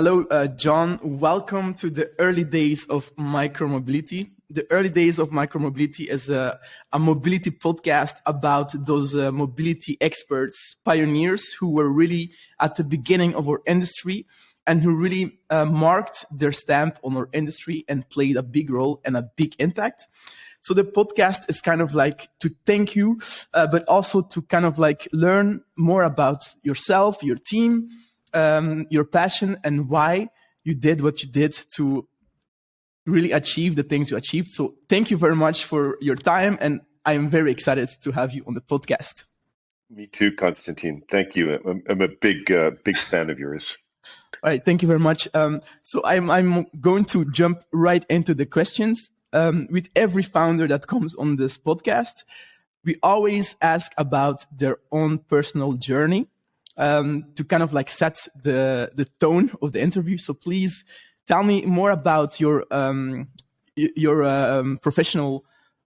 Hello, John. Welcome to the early days of micromobility. The early days of micromobility is a mobility podcast about those mobility experts, pioneers who were really at the beginning of our industry and who really marked their stamp on our industry and played a big role and a big impact. So the podcast is kind of like to thank you, but also to kind of like learn more about yourself, your team, your passion, and why you did what you did to really achieve the things you achieved. So thank you very much for your time, and I am very excited to have you on the podcast. Me too, Konstantin. Thank you. I'm a big fan of yours. All right, thank you very much. So I'm going to jump right into the questions. With every founder that comes on this podcast, we always ask about their own personal journey to kind of like set the tone of the interview. So please tell me more about your professional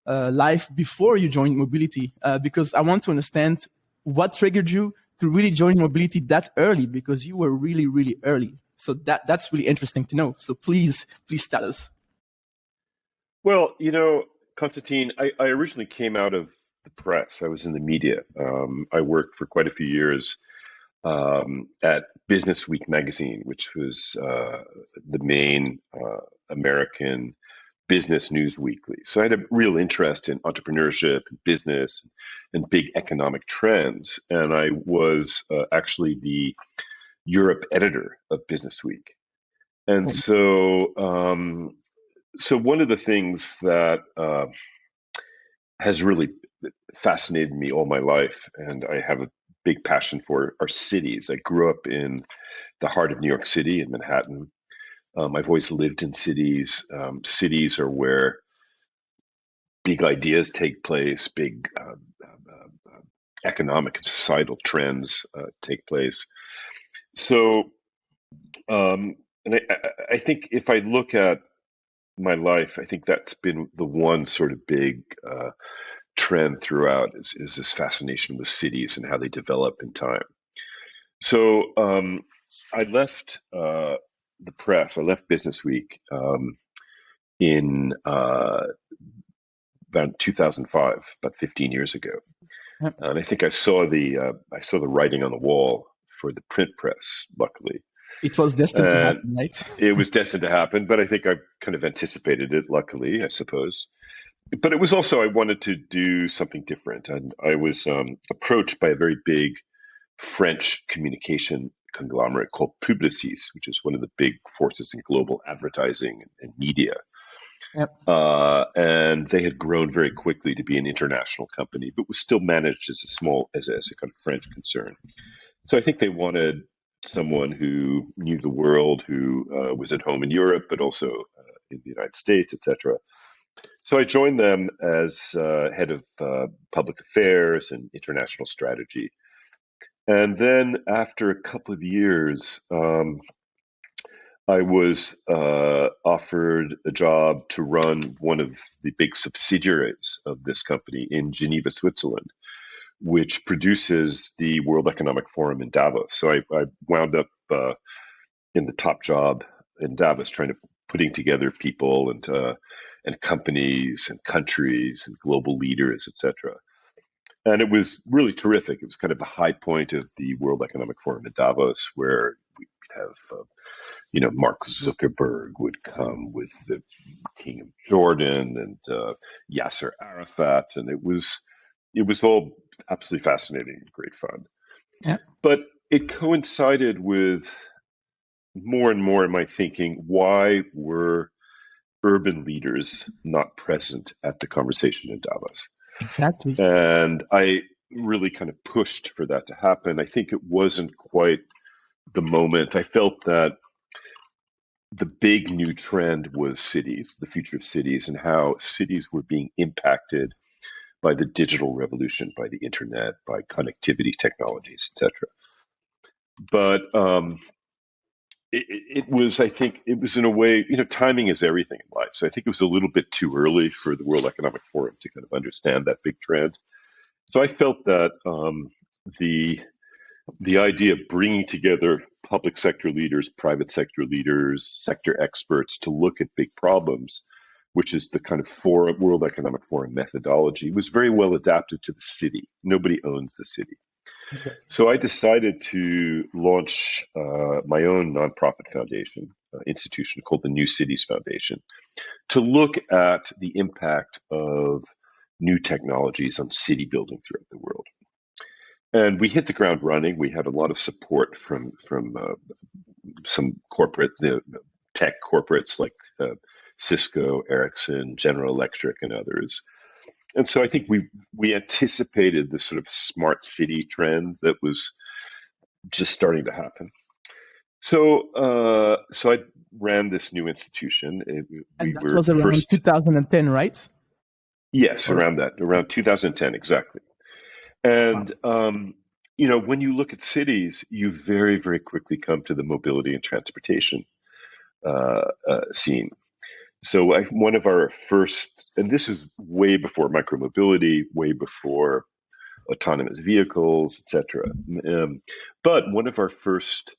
life before you joined mobility, because I want to understand what triggered you to really join mobility that early, because you were really, really early. So that's really interesting to know. So please tell us. Well, Konstantin, I originally came out of the press. I was in the media. I worked for quite a few years at Business Week magazine, which was the main American business news weekly. So I had a real interest in entrepreneurship and business and big economic trends. And I was actually the Europe editor of Business Week. And so one of the things that has really fascinated me all my life, and I have a big passion for, are cities. I grew up in the heart of New York City in Manhattan. I've always lived in cities. Cities are where big ideas take place, big economic and societal trends take place. So, and I think if I look at my life, I think that's been the one sort of big trend throughout is this fascination with cities and how they develop in time. So I left the press. I left Business Week in about 2005, about 15 years ago, and I think I saw the writing on the wall for the print press. Luckily, it was destined to happen, right? It was destined to happen, but I think I kind of anticipated it. Luckily, I suppose. But it was also, I wanted to do something different. And I was approached by a very big French communication conglomerate called Publicis, which is one of the big forces in global advertising and media. Yep. And they had grown very quickly to be an international company, but was still managed as a kind of French concern. So I think they wanted someone who knew the world, who was at home in Europe, but also in the United States, etc. So I joined them as head of public affairs and international strategy. And then after a couple of years, I was offered a job to run one of the big subsidiaries of this company in Geneva, Switzerland, which produces the World Economic Forum in Davos. So I wound up in the top job in Davos, putting together people and companies and countries and global leaders, etc. And it was really terrific. It was kind of the high point of the World Economic Forum in Davos, where we'd have, Mark Zuckerberg would come with the King of Jordan and Yasser Arafat, and it was all absolutely fascinating and great fun. Yeah. But it coincided with more and more in my thinking, why were urban leaders not present at the conversation in Davos? Exactly. And I really kind of pushed for that to happen. I think it wasn't quite the moment. I felt that the big new trend was cities, the future of cities, and how cities were being impacted by the digital revolution, by the internet, by connectivity technologies, etc. But it was, I think, it was in a way, timing is everything in life. So I think it was a little bit too early for the World Economic Forum to kind of understand that big trend. So I felt that the idea of bringing together public sector leaders, private sector leaders, sector experts to look at big problems, which is the kind of World Economic Forum methodology, was very well adapted to the city. Nobody owns the city. Okay. So I decided to launch my own nonprofit foundation, institution called the New Cities Foundation, to look at the impact of new technologies on city building throughout the world. And we hit the ground running. We had a lot of support from some corporate tech corporates like Cisco, Ericsson, General Electric, and others. And so I think we anticipated this sort of smart city trend that was just starting to happen. So I ran this new institution. And that was around 2010, right? Yes, around 2010, exactly. And when you look at cities, you very, very quickly come to the mobility and transportation scene. So one of our first, and this is way before micromobility, way before autonomous vehicles, etc. But one of our first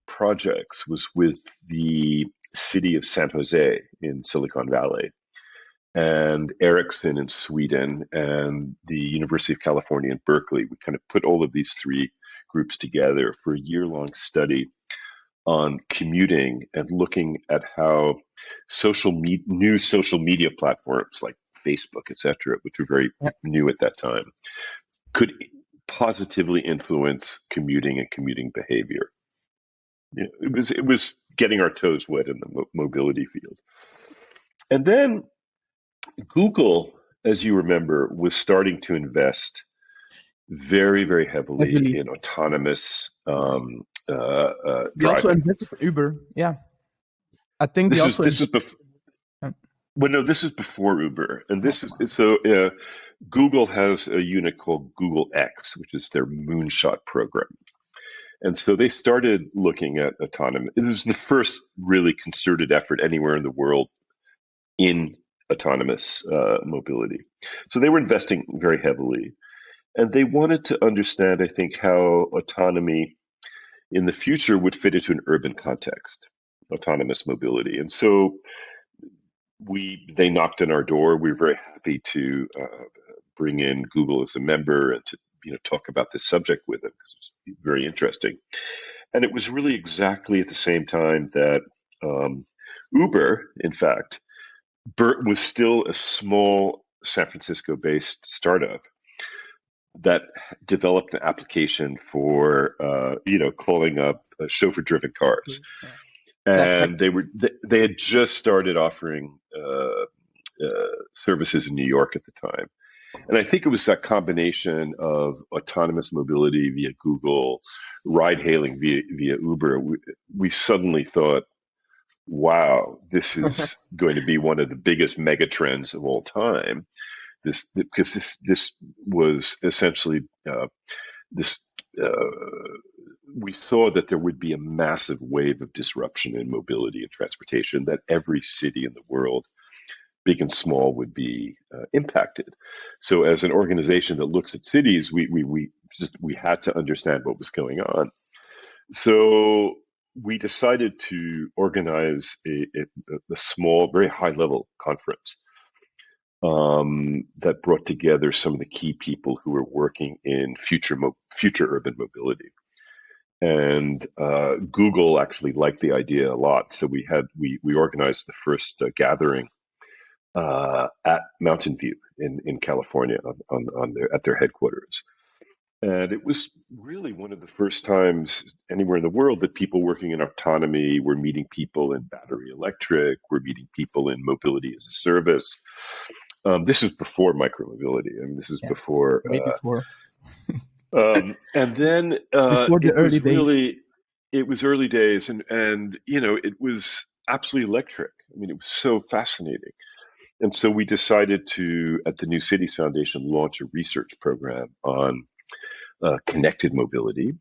projects was with the city of San Jose in Silicon Valley, and Ericsson in Sweden, and the University of California in Berkeley. We kind of put all of these three groups together for a year-long study on commuting and looking at how new social media platforms like Facebook, etc., which were very new at that time, could positively influence commuting and commuting behavior. It was getting our toes wet in the mobility field. And then Google, as you remember, was starting to invest very, very heavily in autonomous driving. They also invested in Uber. Yeah, I think this was before. Well, no, this is before Uber, and this is so. Google has a unit called Google X, which is their moonshot program, and so they started looking at autonomy. It was the first really concerted effort anywhere in the world in autonomous mobility. So they were investing very heavily, and they wanted to understand, I think, how autonomy in the future would fit into an urban context, autonomous mobility. And so they knocked on our door. We were very happy to bring in Google as a member and to talk about this subject with them because it's very interesting. And it was really exactly at the same time that Uber, in fact, was still a small San Francisco-based startup that developed an application for calling up chauffeur-driven cars, and they had just started offering services in New York at the time. And I think it was that combination of autonomous mobility via Google, ride-hailing via Uber. We suddenly thought, wow, this is going to be one of the biggest mega trends of all time. Because this was essentially we saw that there would be a massive wave of disruption in mobility and transportation, that every city in the world, big and small, would be impacted. So as an organization that looks at cities, we had to understand what was going on. So we decided to organize a small, very high-level conference that brought together some of the key people who were working in future urban mobility. And Google actually liked the idea a lot, so we organized the first gathering at Mountain View in California at their headquarters. And it was really one of the first times anywhere in the world that people working in autonomy were meeting people in battery electric, were meeting people in mobility as a service. This is before micromobility. I mean, this is before. Way before. And then before the early days. It was early days, and it was absolutely electric. I mean, it was so fascinating. And so we decided to, at the New Cities Foundation, launch a research program on connected mobility.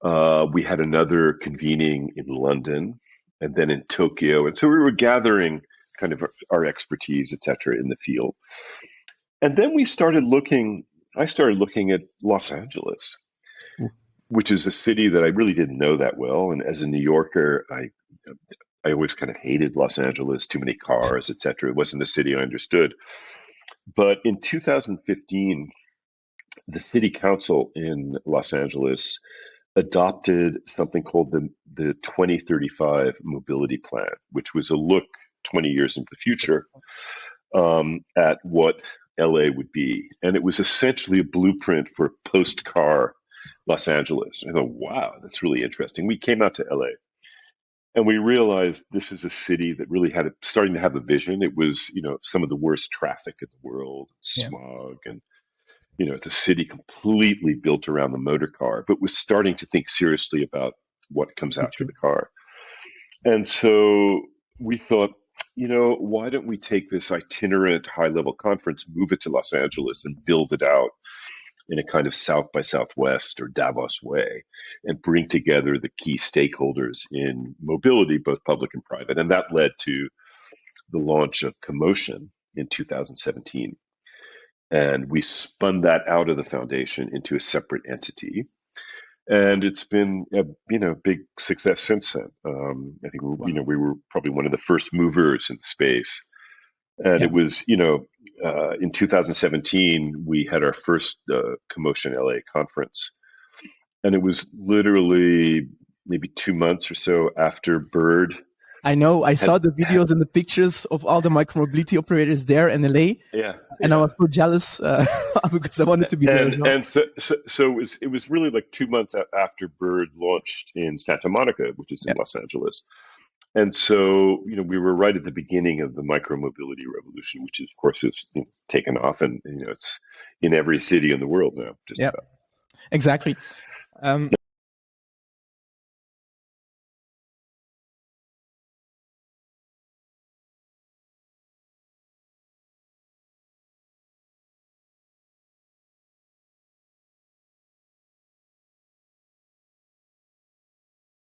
We had another convening in London and then in Tokyo. And so we were gathering kind of our expertise, et cetera, in the field. And then I started looking at Los Angeles. which is a city that I really didn't know that well. And as a New Yorker, I always kind of hated Los Angeles, too many cars, etc. It wasn't a city I understood. But in 2015, the city council in Los Angeles adopted something called the 2035 mobility plan, which was a look 20 years into the future at what LA would be. And it was essentially a blueprint for post-car Los Angeles. I thought, wow, that's really interesting. We came out to LA and we realized this is a city that really had starting to have a vision. It was, some of the worst traffic in the world, Yeah. smog, and it's a city completely built around the motor car, but was starting to think seriously about what comes after True. the car. And so we thought, why don't we take this itinerant high-level conference, move it to Los Angeles, and build it out in a kind of South by Southwest or Davos way, and bring together the key stakeholders in mobility, both public and private. And that led to the launch of CoMotion in 2017. And we spun that out of the foundation into a separate entity. And it's been a big success since then. I think Wow. we were probably one of the first movers in the space. And Yeah. it was in 2017 we had our first CoMotion LA conference, and it was literally maybe 2 months or so after Bird I know. I saw the had videos and the pictures of all the micromobility operators there in LA, yeah and I yeah was so jealous because I wanted to be there as well. and so it was really like 2 months after Bird launched in Santa Monica, which is in Yeah. Los Angeles. And so, we were right at the beginning of the micromobility revolution, which is, of course, is taken off, and it's in every city in the world now, just Yeah. about. Exactly.